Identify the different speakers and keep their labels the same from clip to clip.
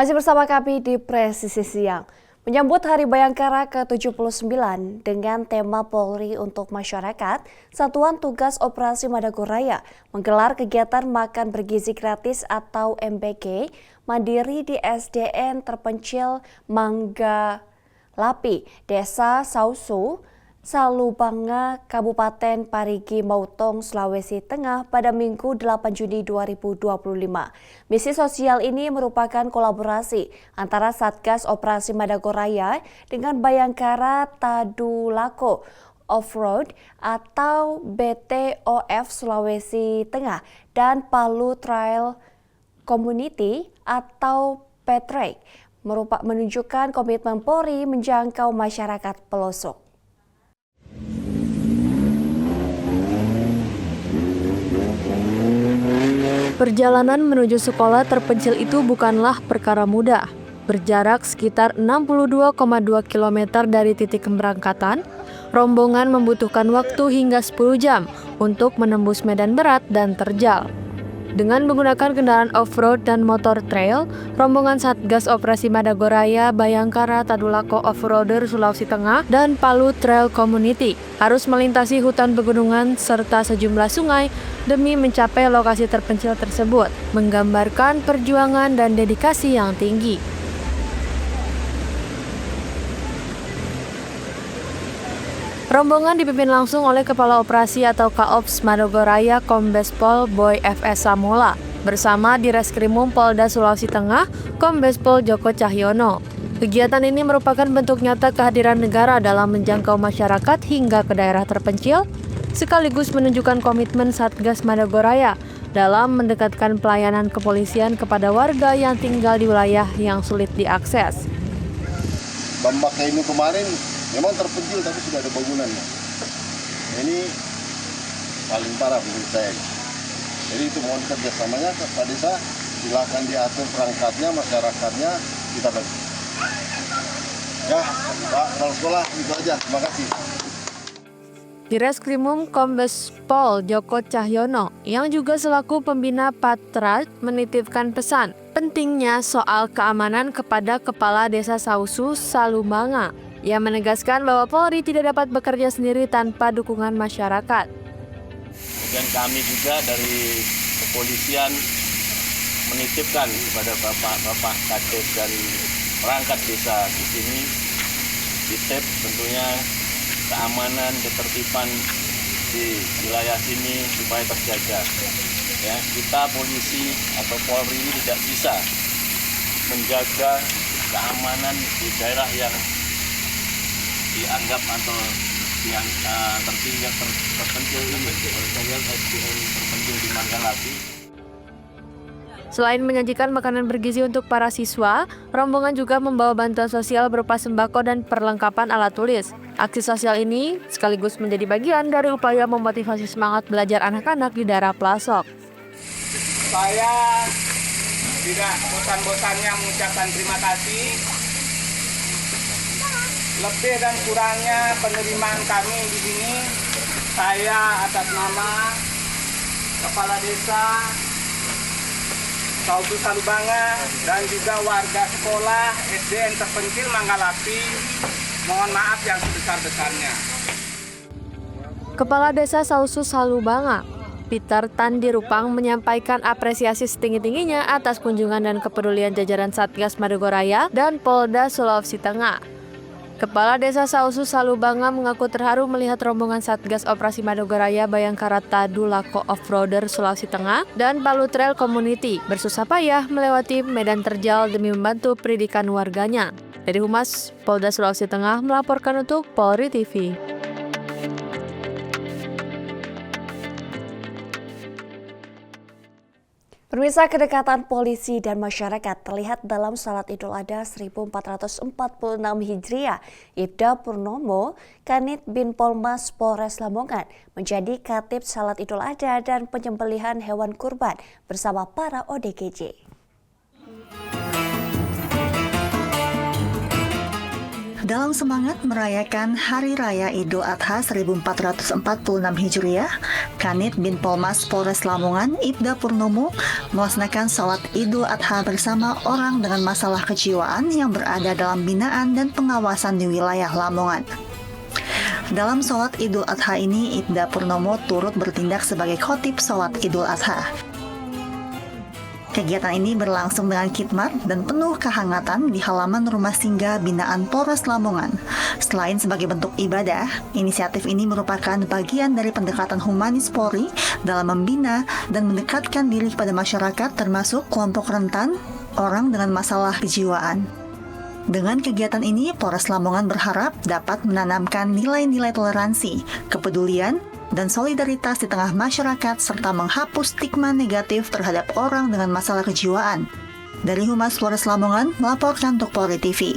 Speaker 1: Masih bersama kami di Presisi Siang. Menyambut Hari Bayangkara ke-79 dengan tema Polri untuk Masyarakat, Satuan Tugas Operasi Madagoraya menggelar kegiatan makan bergizi gratis atau MBG mandiri di SDN terpencil Mangga Lapi, Desa Sausu, Salubanga, Kabupaten Parigi Motong, Sulawesi Tengah pada Minggu 8 Juni 2025. Misi sosial ini merupakan kolaborasi antara Satgas Operasi Madagoraya dengan Bayangkara Tadulako Off-Road atau BTOF Sulawesi Tengah dan Palu Trail Community atau PTRAC menunjukkan komitmen Polri menjangkau masyarakat pelosok.
Speaker 2: Perjalanan menuju sekolah terpencil itu bukanlah perkara mudah. Berjarak sekitar 62,2 km dari titik keberangkatan, rombongan membutuhkan waktu hingga 10 jam untuk menembus medan berat dan terjal. Dengan menggunakan kendaraan off-road dan motor trail, rombongan Satgas Operasi Madagoraya, Bayangkara Tadulako Off-Roader Sulawesi Tengah, dan Palu Trail Community harus melintasi hutan pegunungan serta sejumlah sungai demi mencapai lokasi terpencil tersebut, menggambarkan perjuangan dan dedikasi yang tinggi. Rombongan dipimpin langsung oleh Kepala Operasi atau Kaops Madagoraya Kombes Pol Boy FS Samola bersama Direskrimum Polda Sulawesi Tengah Kombes Pol Joko Cahyono. Kegiatan ini merupakan bentuk nyata kehadiran negara dalam menjangkau masyarakat hingga ke daerah terpencil, sekaligus menunjukkan komitmen Satgas Madagoraya dalam mendekatkan pelayanan kepolisian kepada warga yang tinggal di wilayah yang sulit diakses.
Speaker 3: Bambak ini kemarin memang terpencil tapi sudah ada bangunannya. Ini paling parah menurut saya. Jadi itu mohon kerjasamanya ke Pak Desa, silakan diatur perangkatnya, masyarakatnya, kita bantu. Ya, Pak, kalau sekolah itu aja. Terima kasih.
Speaker 2: Direskrimum Kombes Pol Joko Cahyono yang juga selaku pembina Patra menitipkan pesan pentingnya soal keamanan kepada Kepala Desa Sausu Salubanga yang menegaskan bahwa Polri tidak dapat bekerja sendiri tanpa dukungan masyarakat.
Speaker 4: Kemudian kami juga dari kepolisian menitipkan kepada Bapak Kades dan perangkat desa di sini, titip tentunya keamanan, ketertiban di wilayah sini supaya terjaga. Ya, kita polisi atau Polri ini tidak bisa menjaga keamanan di daerah yang dianggap atau yang terpencil ini oleh SDN terpencil di Mangga Lapi.
Speaker 2: Selain menyajikan makanan bergizi untuk para siswa, rombongan juga membawa bantuan sosial berupa sembako dan perlengkapan alat tulis. Aksi sosial ini sekaligus menjadi bagian dari upaya memotivasi semangat belajar anak-anak di daerah pelosok.
Speaker 5: Saya tidak bosan-bosannya mengucapkan terima kasih. Lebih dan kurangnya penerimaan kami di sini, saya atas nama Kepala Desa Sausu Salubanga dan juga warga sekolah SDN terpencil Mangga Lapi, mohon maaf yang sebesar-besarnya.
Speaker 2: Kepala Desa Sausu Salubanga, Peter Tandirupang menyampaikan apresiasi setinggi-tingginya atas kunjungan dan kepedulian jajaran Satgas Madagoraya dan Polda Sulawesi Tengah. Kepala Desa Sausu Salubanga mengaku terharu melihat rombongan Satgas Operasi Madagoraya Bayangkara Tadulako Off-Roader Sulawesi Tengah dan Palu Trail Community bersusah payah melewati medan terjal demi membantu pendidikan warganya. Dari Humas Polda Sulawesi Tengah melaporkan untuk Polri TV.
Speaker 1: Pemirsa, kedekatan polisi dan masyarakat terlihat dalam Salat Idul Adha 1446 Hijriah. Ibda Purnomo, Kanit bin Polmas Polres Lamongan, menjadi Katib Salat Idul Adha dan penyembelihan hewan kurban bersama para ODGJ.
Speaker 6: Dalam semangat merayakan Hari Raya Idul Adha 1446 Hijriah, Kanit bin Polmas Polres Lamongan, Ibda Purnomo, melaksanakan sholat Idul Adha bersama orang dengan masalah kejiwaan yang berada dalam binaan dan pengawasan di wilayah Lamongan. Dalam sholat Idul Adha ini, Ibda Purnomo turut bertindak sebagai khotib sholat Idul Adha. Kegiatan ini berlangsung dengan khidmat dan penuh kehangatan di halaman rumah singgah binaan Polres Lamongan. Selain sebagai bentuk ibadah, inisiatif ini merupakan bagian dari pendekatan humanis Polri dalam membina dan mendekatkan diri kepada masyarakat termasuk kelompok rentan, orang dengan masalah kejiwaan. Dengan kegiatan ini, Polres Lamongan berharap dapat menanamkan nilai-nilai toleransi, kepedulian, dan solidaritas di tengah masyarakat serta menghapus stigma negatif terhadap orang dengan masalah kejiwaan. Dari Humas Polres Lamongan, melaporkan untuk Polri TV.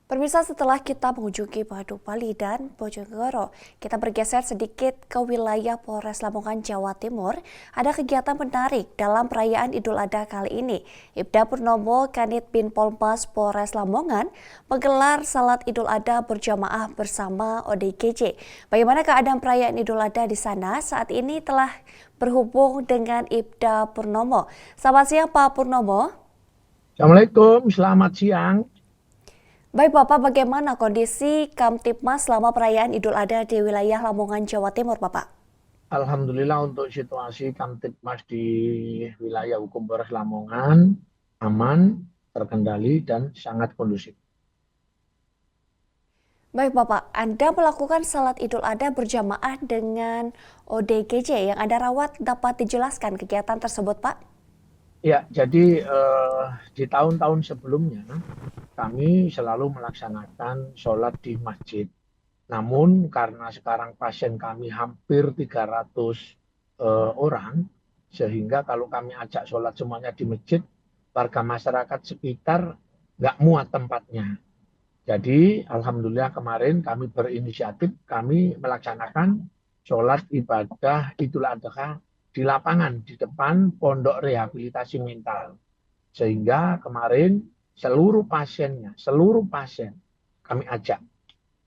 Speaker 1: Pemirsa, setelah kita mengunjungi Badung-Bali dan Bojonegoro, kita bergeser sedikit ke wilayah Polres Lamongan, Jawa Timur. Ada kegiatan menarik dalam perayaan Idul Adha kali ini. Ibda Purnomo Kanit bin Polmas Polres Lamongan menggelar salat Idul Adha berjamaah bersama ODGJ. Bagaimana keadaan perayaan Idul Adha di sana? Saat ini telah berhubung dengan Ibda Purnomo. Selamat siang, Pak Purnomo.
Speaker 7: Assalamualaikum, selamat siang.
Speaker 1: Baik Bapak, bagaimana kondisi Kamtibmas selama perayaan Idul Adha di wilayah Lamongan, Jawa Timur, Bapak?
Speaker 7: Alhamdulillah untuk situasi Kamtibmas di wilayah hukum Polres Lamongan aman, terkendali, dan sangat kondusif.
Speaker 1: Baik Bapak, Anda melakukan salat Idul Adha berjamaah dengan ODGJ yang Anda rawat, dapat dijelaskan kegiatan tersebut, Pak?
Speaker 7: Ya, jadi di tahun-tahun sebelumnya kami selalu melaksanakan sholat di masjid. Namun karena sekarang pasien kami hampir 300 orang, sehingga kalau kami ajak sholat semuanya di masjid, warga masyarakat sekitar nggak muat tempatnya. Jadi alhamdulillah kemarin kami berinisiatif, kami melaksanakan sholat ibadah Idul Adha di lapangan, di depan Pondok Rehabilitasi Mental. Sehingga kemarin seluruh pasien kami ajak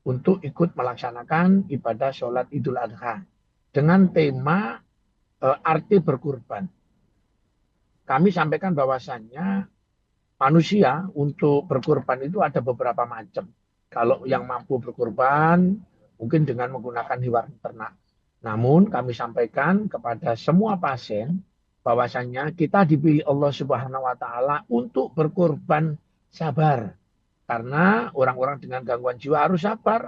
Speaker 7: untuk ikut melaksanakan ibadah sholat Idul Adha dengan tema arti berkurban. Kami sampaikan bahwasannya manusia untuk berkurban itu ada beberapa macam. Kalau yang mampu berkurban mungkin dengan menggunakan hewan ternak. Namun kami sampaikan kepada semua pasien bahwasannya kita dipilih Allah Subhanahu wa taala untuk berkorban sabar. Karena orang-orang dengan gangguan jiwa harus sabar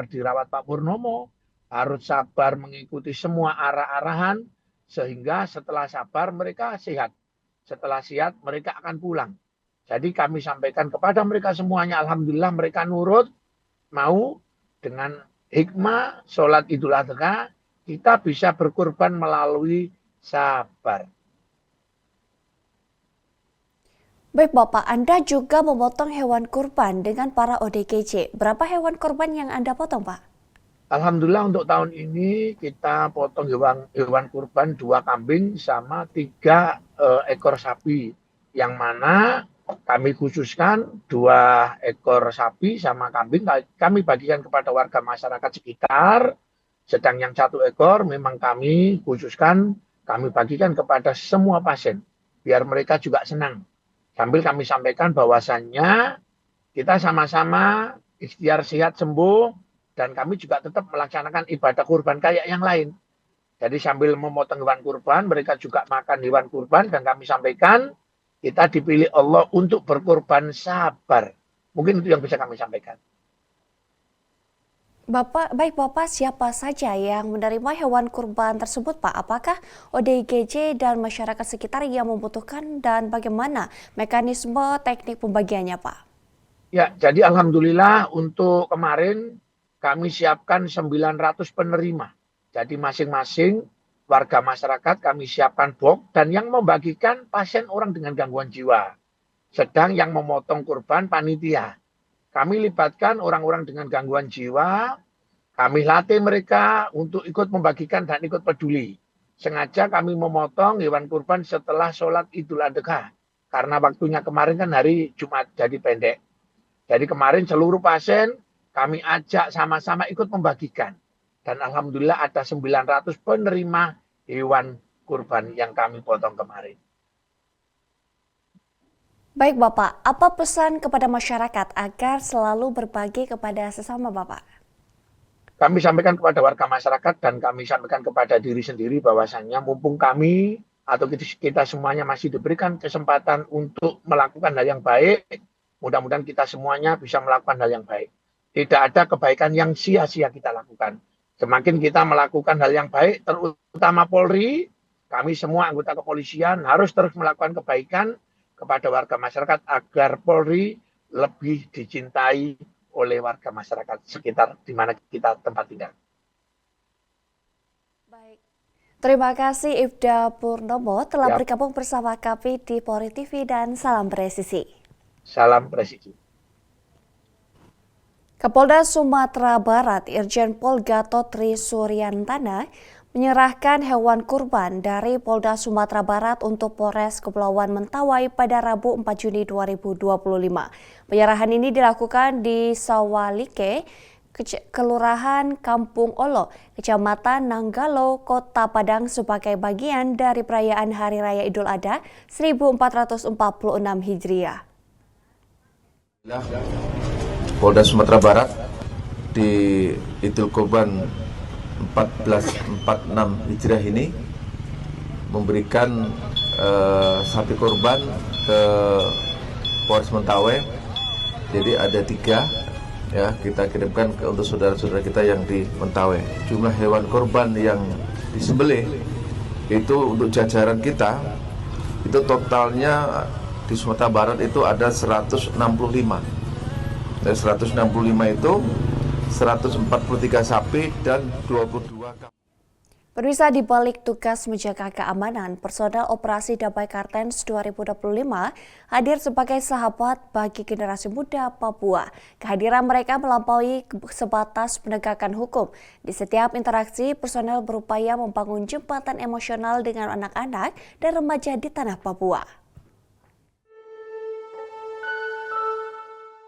Speaker 7: dirawat Pak Purnomo, harus sabar mengikuti semua arah-arahan sehingga setelah sabar mereka sehat. Setelah sehat mereka akan pulang. Jadi kami sampaikan kepada mereka semuanya, alhamdulillah mereka nurut, mau dengan hikmah sholat Idul Adha kita bisa berkorban melalui sabar.
Speaker 1: Baik Bapak, Anda juga memotong hewan kurban dengan para ODGJ. Berapa hewan kurban yang Anda potong, Pak?
Speaker 7: Alhamdulillah untuk tahun ini kita potong hewan kurban 2 kambing sama 3 ekor sapi. Yang mana kami khususkan 2 ekor sapi sama kambing kami bagikan kepada warga masyarakat sekitar. Sedang yang 1 ekor memang kami khususkan, kami bagikan kepada semua pasien. Biar mereka juga senang. Sambil kami sampaikan bahwasannya kita sama-sama ikhtiar sehat sembuh dan kami juga tetap melaksanakan ibadah kurban kayak yang lain. Jadi sambil memotong hewan kurban, mereka juga makan hewan kurban dan kami sampaikan kita dipilih Allah untuk berkurban sabar. Mungkin itu yang bisa kami sampaikan.
Speaker 1: Baik Bapak, siapa saja yang menerima hewan kurban tersebut, Pak? Apakah ODGJ dan masyarakat sekitar yang membutuhkan dan bagaimana mekanisme teknik pembagiannya, Pak?
Speaker 7: Ya, jadi alhamdulillah untuk kemarin kami siapkan 900 penerima. Jadi masing-masing warga masyarakat kami siapkan box dan yang membagikan pasien orang dengan gangguan jiwa. Sedang yang memotong kurban panitia. Kami libatkan orang-orang dengan gangguan jiwa, kami latih mereka untuk ikut membagikan dan ikut peduli. Sengaja kami memotong hewan kurban setelah sholat Idul Adha. karena waktunya kemarin kan hari Jumat jadi pendek. Jadi kemarin seluruh pasien kami ajak sama-sama ikut membagikan. Dan alhamdulillah ada 900 penerima hewan kurban yang kami potong kemarin.
Speaker 1: Baik Bapak, apa pesan kepada masyarakat agar selalu berbagi kepada sesama Bapak?
Speaker 7: Kami sampaikan kepada warga masyarakat dan kami sampaikan kepada diri sendiri bahwasannya mumpung kami atau kita semuanya masih diberikan kesempatan untuk melakukan hal yang baik, mudah-mudahan kita semuanya bisa melakukan hal yang baik. Tidak ada kebaikan yang sia-sia kita lakukan. Semakin kita melakukan hal yang baik, terutama Polri, kami semua anggota kepolisian harus terus melakukan kebaikan kepada warga masyarakat agar Polri lebih dicintai oleh warga masyarakat sekitar di mana kita tempat tinggal.
Speaker 1: Baik. Terima kasih Ibda Purnomo telah bergabung bersama kami di Polri TV dan salam presisi.
Speaker 7: Salam presisi.
Speaker 1: Kapolda Sumatera Barat Irjen Pol Gatot Tri Suryantana menyerahkan hewan kurban dari Polda Sumatera Barat untuk Polres Kepulauan Mentawai pada Rabu 4 Juni 2025. Penyerahan ini dilakukan di Sawalike, Kelurahan Kampung Olo, Kecamatan Nanggalo, Kota Padang sebagai bagian dari perayaan Hari Raya Idul Adha 1446 Hijriah.
Speaker 8: Polda Sumatera Barat di Idul Kurban 1446 Hijriah ini memberikan sapi kurban ke Polres Mentawai. Jadi ada 3 ya kita kirimkan untuk saudara-saudara kita yang di Mentawai. Jumlah hewan kurban yang disembelih itu untuk jajaran kita itu totalnya di Sumatera Barat itu ada 165. Dari 165 itu 143 sapi dan 22
Speaker 1: Pemirsa, di balik tugas menjaga keamanan, personel Operasi Damai Kartens 2025 hadir sebagai sahabat bagi generasi muda Papua. Kehadiran mereka melampaui sebatas penegakan hukum. Di setiap interaksi, personel berupaya membangun jembatan emosional dengan anak-anak dan remaja di tanah Papua.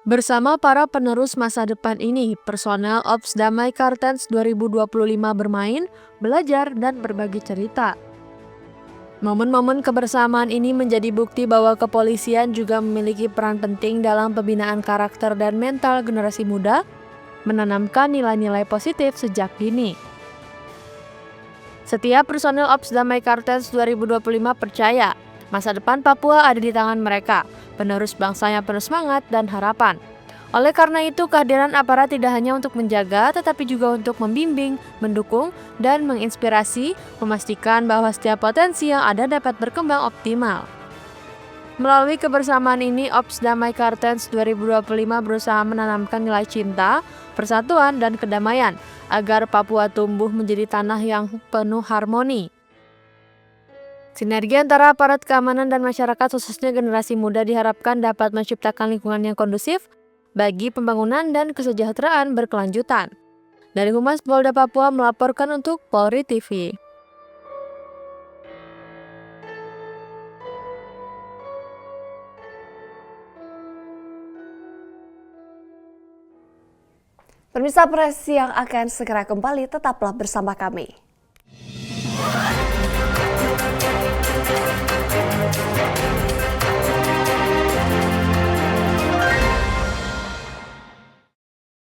Speaker 2: Bersama para penerus masa depan ini, personel Ops Damai Kartens 2025 bermain, belajar, dan berbagi cerita. Momen-momen kebersamaan ini menjadi bukti bahwa kepolisian juga memiliki peran penting dalam pembinaan karakter dan mental generasi muda, menanamkan nilai-nilai positif sejak dini. Setiap personel Ops Damai Kartens 2025 percaya, masa depan Papua ada di tangan mereka, penerus bangsanya penuh semangat dan harapan. Oleh karena itu, kehadiran aparat tidak hanya untuk menjaga, tetapi juga untuk membimbing, mendukung, dan menginspirasi, memastikan bahwa setiap potensi yang ada dapat berkembang optimal. Melalui kebersamaan ini, Ops Damai Kartens 2025 berusaha menanamkan nilai cinta, persatuan, dan kedamaian, agar Papua tumbuh menjadi tanah yang penuh harmoni. Sinergi antara aparat keamanan dan masyarakat, khususnya generasi muda, diharapkan dapat menciptakan lingkungan yang kondusif bagi pembangunan dan kesejahteraan berkelanjutan. Dari Humas Polda Papua melaporkan untuk Polri TV.
Speaker 1: Pemirsa, Press yang akan segera kembali, tetaplah bersama kami.